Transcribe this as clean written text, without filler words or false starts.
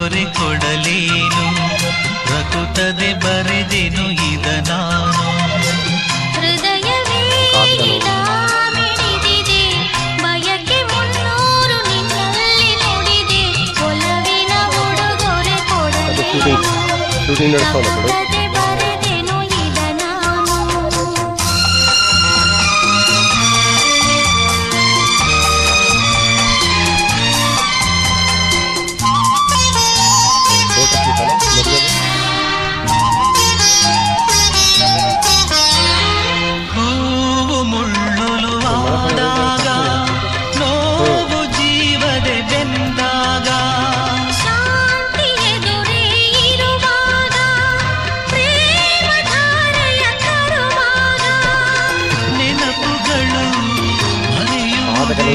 ಕೊಡಲೇನು ರಕುತದೆ ಬರೆದೆನು ಇದ ನಾನು ಹೃದಯವೇ ಮಿಡಿದಿದೆ ಬಯಕೆ ಮುನ್ನೂರು ನಿನ್ನಲ್ಲಿ ನುಡಿದೆ ಒಲವಿನ ಉಡುಗೊರೆ ಕೊಡಲೇನು ರಕುತದೆ ಬರೆದೆನು ಇದ ನಾನು ಹೂವು ಮುಳ್ಳುಳುವಾದಾಗ ನೋವು ಜೀವದೆ ಬೆಂದಾಗ ಶಾಂತಿ ಎದುರೇ ಇರುವಾಗ ಪ್ರೇಮ ಧಾರೆಯ ತರುವಾಗ ನೆನಪುಗಳು ಮರೆಯುವುದೇ